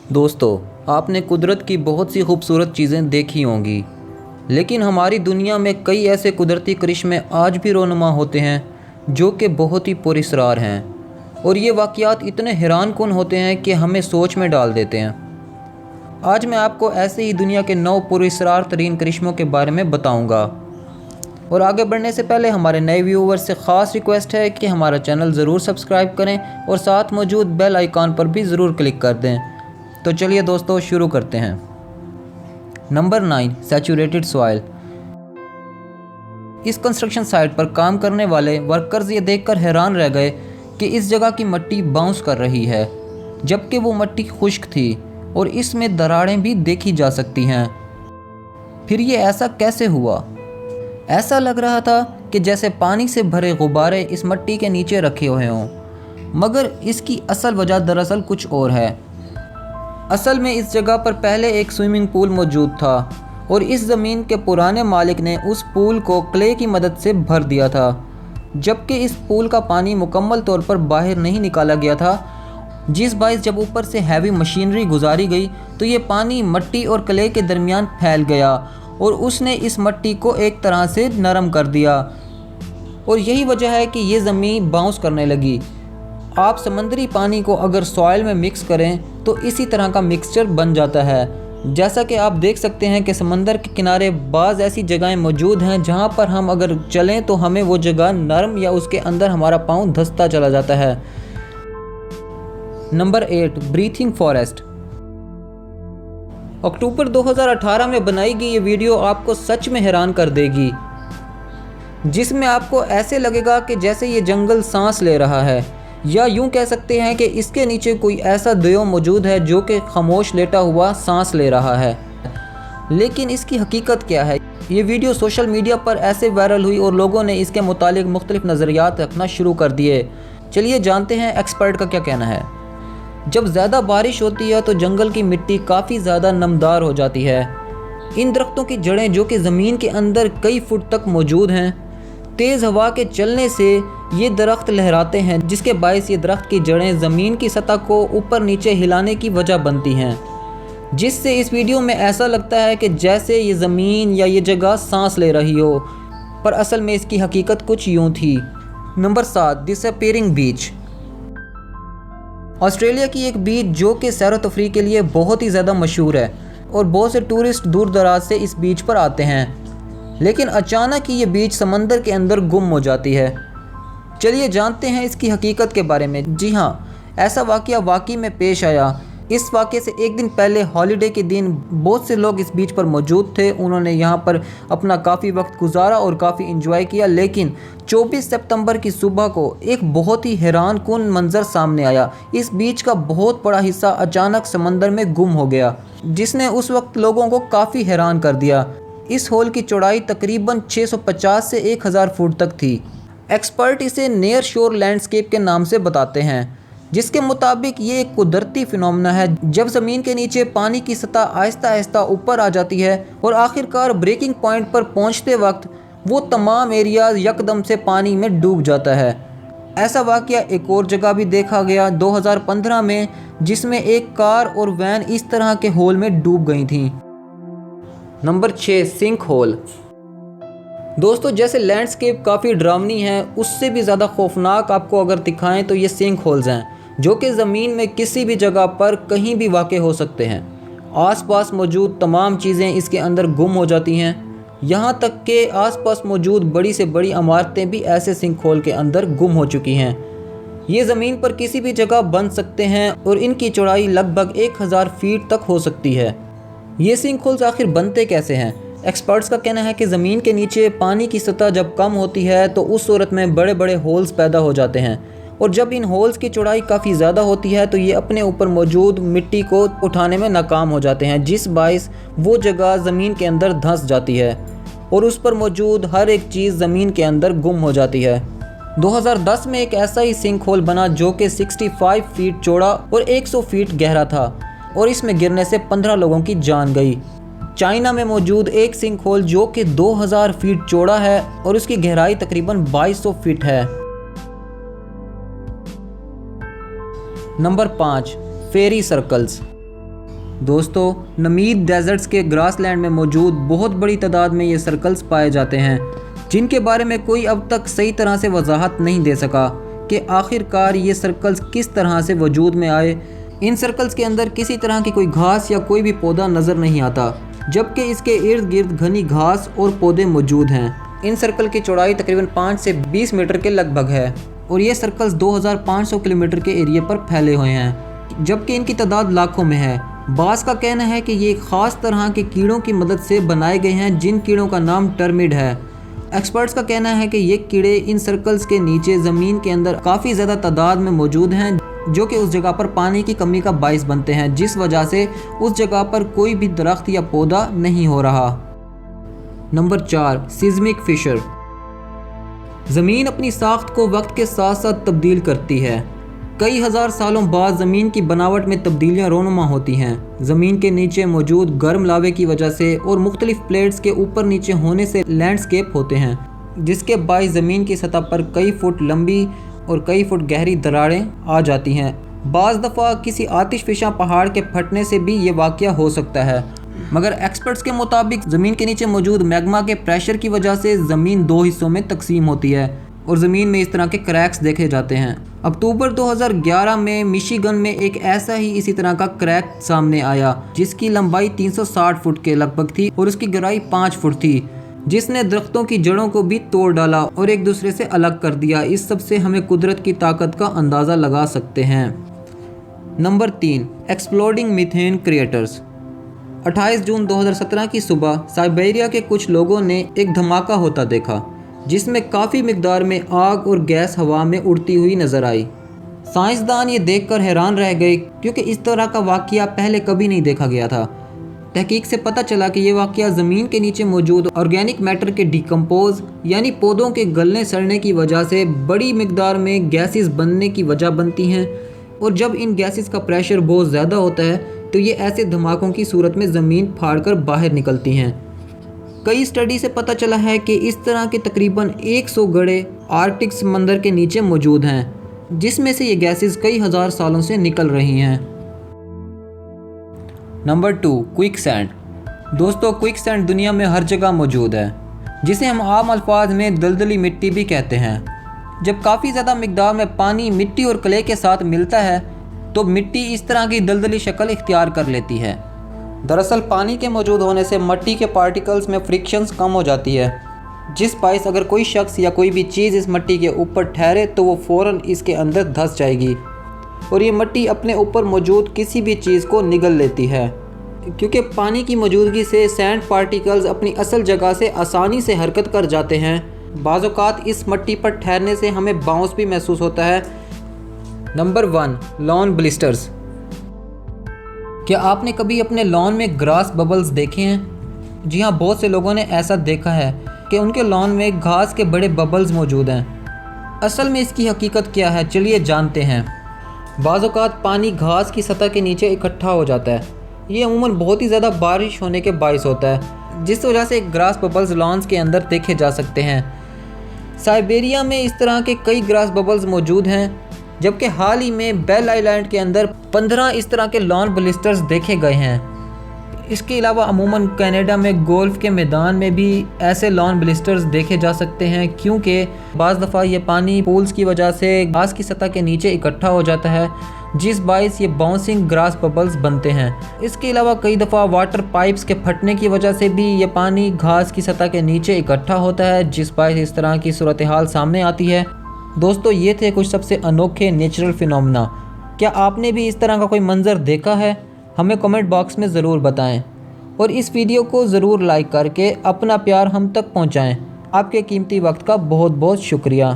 दोस्तों, आपने कुदरत की बहुत सी खूबसूरत चीज़ें देखी होंगी, लेकिन हमारी दुनिया में कई ऐसे कुदरती करिश्मे आज भी रोनुमा होते हैं जो कि बहुत ही पुरअसरार हैं और ये वाक़यात इतने हैरानकुन होते हैं कि हमें सोच में डाल देते हैं। आज मैं आपको ऐसे ही दुनिया के 9 पुरअसरार तरीन करिश्मों के बारे में बताऊंगा। और आगे बढ़ने से पहले हमारे नए व्यूवर्स से ख़ास रिक्वेस्ट है कि हमारा चैनल ज़रूर सब्सक्राइब करें और साथ मौजूद बेल आइकॉन पर भी ज़रूर क्लिक कर दें। तो चलिए दोस्तों, शुरू करते हैं। Number 9, saturated soil. इस कंस्ट्रक्शन साइट पर काम करने वाले वर्कर्स ये देखकर हैरान रह गए कि इस जगह की मिट्टी बाउंस कर रही है, जबकि वो मिट्टी खुश्क थी और इसमें दरारें भी देखी जा सकती हैं। फिर ये ऐसा कैसे हुआ? ऐसा लग रहा था कि जैसे पानी से भरे गुब्बारे इस मिट्टी के नीचे रखे हुए हों, मगर इसकी असल वजह दरअसल कुछ और है। असल में इस जगह पर पहले एक स्विमिंग पूल मौजूद था और इस ज़मीन के पुराने मालिक ने उस पूल को क्ले की मदद से भर दिया था, जबकि इस पूल का पानी मुकम्मल तौर पर बाहर नहीं निकाला गया था, जिस बाइस जब ऊपर से हैवी मशीनरी गुजारी गई तो ये पानी मिट्टी और क्ले के दरमियान फैल गया और उसने इस मिट्टी को एक तरह से नरम कर दिया और यही वजह है कि ये ज़मीन बाउंस करने लगी। आप समंदरी पानी को अगर सॉइल में मिक्स करें तो इसी तरह का मिक्सचर बन जाता है। जैसा कि आप देख सकते हैं कि समंदर के किनारे बाज़ ऐसी जगहें मौजूद हैं जहां पर हम अगर चलें तो हमें वो जगह नरम या उसके अंदर हमारा पाँव धंसता चला जाता है। Number 8, breathing forest. अक्टूबर 2018 में बनाई गई ये वीडियो आपको सच में हैरान कर देगी, जिसमें आपको ऐसे लगेगा कि जैसे ये जंगल सांस ले रहा है, या यूं कह सकते हैं कि इसके नीचे कोई ऐसा दयो मौजूद है जो कि खामोश लेटा हुआ सांस ले रहा है। लेकिन इसकी हकीकत क्या है? ये वीडियो सोशल मीडिया पर ऐसे वायरल हुई और लोगों ने इसके मुतालिक मुख्तलिफ नज़रियात रखना शुरू कर दिए। चलिए जानते हैं एक्सपर्ट का क्या कहना है। जब ज़्यादा बारिश होती है तो जंगल की मिट्टी काफ़ी ज़्यादा नमदार हो जाती है। इन दरख्तों की जड़ें जो कि ज़मीन के अंदर कई फुट तक मौजूद हैं, तेज़ हवा के चलने से ये दरख्त लहराते हैं, जिसके बायस ये दरख्त की जड़ें ज़मीन की सतह को ऊपर नीचे हिलाने की वजह बनती हैं, जिससे इस वीडियो में ऐसा लगता है कि जैसे ये ज़मीन या ये जगह सांस ले रही हो, पर असल में इसकी हकीकत कुछ यूँ थी। नंबर 7, डिसअपीयरिंग बीच। ऑस्ट्रेलिया की एक बीच जो कि सैर व तफरीह के लिए बहुत ही ज़्यादा मशहूर है और बहुत से टूरिस्ट दूर दराज से इस बीच पर आते हैं, लेकिन अचानक ही ये बीच समंदर के अंदर गुम हो जाती है। चलिए जानते हैं इसकी हकीकत के बारे में। जी हाँ, ऐसा वाक़या वाकई में पेश आया। इस वाक़े से एक दिन पहले हॉलीडे के दिन बहुत से लोग इस बीच पर मौजूद थे। उन्होंने यहाँ पर अपना काफ़ी वक्त गुजारा और काफ़ी इंजॉय किया, लेकिन 24 सितंबर की सुबह को एक बहुत ही हैरानकुन मंजर सामने आया। इस बीच का बहुत बड़ा हिस्सा अचानक समंदर में गुम हो गया, जिसने उस वक्त लोगों को काफ़ी हैरान कर दिया। इस होल की चौड़ाई तकरीबन 650 से 1000 फुट तक थी। एक्सपर्ट इसे नियर शोर लैंडस्केप के नाम से बताते हैं, जिसके मुताबिक ये एक कुदरती फिनोमेना है जब ज़मीन के नीचे पानी की सतह आहिस्ता आहिस्ता ऊपर आ जाती है और आखिरकार ब्रेकिंग पॉइंट पर पहुंचते वक्त वो तमाम एरिया यकदम से पानी में डूब जाता है। ऐसा वाक़या एक और जगह भी देखा गया 2015 में, जिसमें एक कार और वैन इस तरह के होल में डूब गई थी। Number 6, sinkhole. दोस्तों, जैसे लैंडस्केप काफ़ी डरावनी है, उससे भी ज़्यादा खौफनाक आपको अगर दिखाएं तो ये सिंक होल्स हैं, जो कि ज़मीन में किसी भी जगह पर कहीं भी वाक़ हो सकते हैं। आसपास मौजूद तमाम चीज़ें इसके अंदर गुम हो जाती हैं, यहाँ तक कि आसपास मौजूद बड़ी से बड़ी इमारतें भी ऐसे सिंक होल के अंदर गुम हो चुकी हैं। ये ज़मीन पर किसी भी जगह बन सकते हैं और इनकी चौड़ाई लगभग 1000 फीट तक हो सकती है। ये सिंक होल्स आखिर बनते कैसे हैं? एक्सपर्ट्स का कहना है कि ज़मीन के नीचे पानी की सतह जब कम होती है तो उस सूरत में बड़े बड़े होल्स पैदा हो जाते हैं, और जब इन होल्स की चौड़ाई काफ़ी ज़्यादा होती है तो ये अपने ऊपर मौजूद मिट्टी को उठाने में नाकाम हो जाते हैं, जिस बाइस वो जगह ज़मीन के अंदर धंस जाती है और उस पर मौजूद हर एक चीज़ ज़मीन के अंदर गुम हो जाती है। 2010 में एक ऐसा ही सिंक होल बना जो कि 65 फीट चौड़ा और 100 फीट गहरा था, और इसमें गिरने से 15 लोगों की जान गई। चाइना में मौजूद एक सिंक होल जो कि 2000 फीट चौड़ा है और उसकी गहराई तकरीबन 2200 फीट है। नंबर 5, फेरी सर्कल्स। दोस्तों, नमीद डेजर्ट्स के ग्रासलैंड में मौजूद बहुत बड़ी तादाद में ये सर्कल्स पाए जाते हैं, जिनके बारे में कोई अब तक सही तरह से वजाहत नहीं दे सका कि आखिरकार ये सर्कल्स किस तरह से वजूद में आए। इन सर्कल्स के अंदर किसी तरह की कोई घास या कोई भी पौधा नज़र नहीं आता, जबकि इसके इर्द गिर्द घनी घास और पौधे मौजूद हैं। इन सर्कल की चौड़ाई तकरीबन 5 से 20 मीटर के लगभग है और ये सर्कल्स 2500 किलोमीटर के एरिया पर फैले हुए हैं, जबकि इनकी तादाद लाखों में है। बास का कहना है कि ये ख़ास तरह के कीड़ों की मदद से बनाए गए हैं, जिन कीड़ों का नाम टर्मिड है। एक्सपर्ट्स का कहना है कि ये कीड़े इन सर्कल्स के नीचे ज़मीन के अंदर काफ़ी ज़्यादा तादाद में मौजूद हैं, जो कि उस जगह पर पानी की कमी का बाइस बनते हैं, जिस वजह से उस जगह पर कोई भी दरख्त या पौधा नहीं हो रहा। Number 4, seismic fissure. ज़मीन अपनी साख्त को वक्त के साथ साथ तब्दील करती है। कई हज़ार सालों बाद ज़मीन की बनावट में तब्दीलियाँ रोनुमा होती हैं। ज़मीन के नीचे मौजूद गर्म लावे की वजह से और मुख्तलिफ प्लेट्स के ऊपर नीचे होने से लैंडस्केप होते हैं, जिसके बायस ज़मीन की सतह पर कई फुट लंबी और कई फुट गहरी दरारें आ जाती हैं। बाज़ दफ़ा किसी आतिशफ़िशा पहाड़ के फटने से भी ये वाक़या हो सकता है, मगर एक्सपर्ट्स के मुताबिक ज़मीन के नीचे मौजूद मैग्मा के प्रेशर की वजह से ज़मीन 2 हिस्सों में तकसीम होती है और ज़मीन में इस तरह के क्रैक्स देखे जाते हैं। अक्टूबर 2011 में मिशिगन में एक ऐसा ही इसी तरह का क्रैक सामने आया, जिसकी लंबाई 360 फुट के लगभग थी और उसकी गहराई 5 फुट थी, जिसने दरख्तों की जड़ों को भी तोड़ डाला और एक दूसरे से अलग कर दिया। इस सब से हमें कुदरत की ताकत का अंदाज़ा लगा सकते हैं। Number 3, exploding methane creators. 28 जून 2017 की सुबह साइबेरिया के कुछ लोगों ने एक धमाका होता देखा, जिसमें काफ़ी मिकदार में आग और गैस हवा में उड़ती हुई नज़र आई। साइंसदान ये देखकर हैरान रह गए, क्योंकि इस तरह का वाक़या पहले कभी नहीं देखा गया था। तहकीक से पता चला कि ये वाक़या ज़मीन के नीचे मौजूद ऑर्गेनिक मैटर के डिकम्पोज यानी पौधों के गलने सड़ने की वजह से बड़ी मिकदार में गैसेस बनने की वजह बनती हैं, और जब इन गैसेस का प्रेशर बहुत ज़्यादा होता है तो ये ऐसे धमाकों की सूरत में ज़मीन फाड़कर बाहर निकलती हैं। कई स्टडी से पता चला है कि इस तरह के तकरीबन 100 गड्ढे आर्कटिक समंदर के नीचे मौजूद हैं, जिसमें से ये गैसेस कई हज़ार सालों से निकल रही हैं। Number 2, quick sand. दोस्तों, क्विक सैंड दुनिया में हर जगह मौजूद है, जिसे हम आम अल्फाज में दलदली मिट्टी भी कहते हैं। जब काफ़ी ज़्यादा मिकदार में पानी मिट्टी और क्ले के साथ मिलता है तो मिट्टी इस तरह की दलदली शक्ल इख्तियार कर लेती है। दरअसल पानी के मौजूद होने से मिट्टी के पार्टिकल्स में फ्रिक्शंस कम हो जाती है, जिस बाइस अगर कोई शख्स या कोई भी चीज़ इस मिट्टी के ऊपर ठहरे तो वो फ़ौरन इसके अंदर धंस जाएगी और ये मिट्टी अपने ऊपर मौजूद किसी भी चीज़ को निगल लेती है। क्योंकि पानी की मौजूदगी से सैंड पार्टिकल्स अपनी असल जगह से आसानी से हरकत कर जाते हैं। बाज़ औक़ात इस मिट्टी पर ठहरने से हमें बाउंस भी महसूस होता है। Number 1, lawn blisters. क्या आपने कभी अपने लॉन में ग्रास बबल्स देखे हैं? जी हाँ, बहुत से लोगों ने ऐसा देखा है कि उनके लॉन में घास के बड़े बबल्स मौजूद हैं। असल में इसकी हकीकत क्या है, चलिए जानते हैं। बाज़ औक़ात पानी घास की सतह के नीचे इकट्ठा हो जाता है। ये अमूमन बहुत ही ज़्यादा बारिश होने के बाइस होता है, जिस वजह से ग्रास बबल्स लॉन्स के अंदर देखे जा सकते हैं। साइबेरिया में इस तरह के कई ग्रास बबल्स मौजूद हैं, जबकि हाल ही में बेल आइलैंड के अंदर 15 इस तरह के लॉन ब्लिस्टर्स देखे गए हैं। इसके अलावा अमूमन कनाडा में गोल्फ के मैदान में भी ऐसे लॉन ब्लिस्टर्स देखे जा सकते हैं, क्योंकि बाज़ दफ़ा ये पानी पूल्स की वजह से घास की सतह के नीचे इकट्ठा हो जाता है, जिस बाइस ये बाउंसिंग ग्रास बबल्स बनते हैं। इसके अलावा कई दफ़ा वाटर पाइप्स के फटने की वजह से भी ये पानी घास की सतह के नीचे इकट्ठा होता है, जिस बाइस इस तरह की सूरत हाल सामने आती है। दोस्तों, ये थे कुछ सबसे अनोखे नेचुरल फिनोमेना। क्या आपने भी इस तरह का कोई मंज़र देखा है? हमें कमेंट बॉक्स में ज़रूर बताएं और इस वीडियो को ज़रूर लाइक करके अपना प्यार हम तक पहुंचाएं। आपके कीमती वक्त का बहुत बहुत शुक्रिया।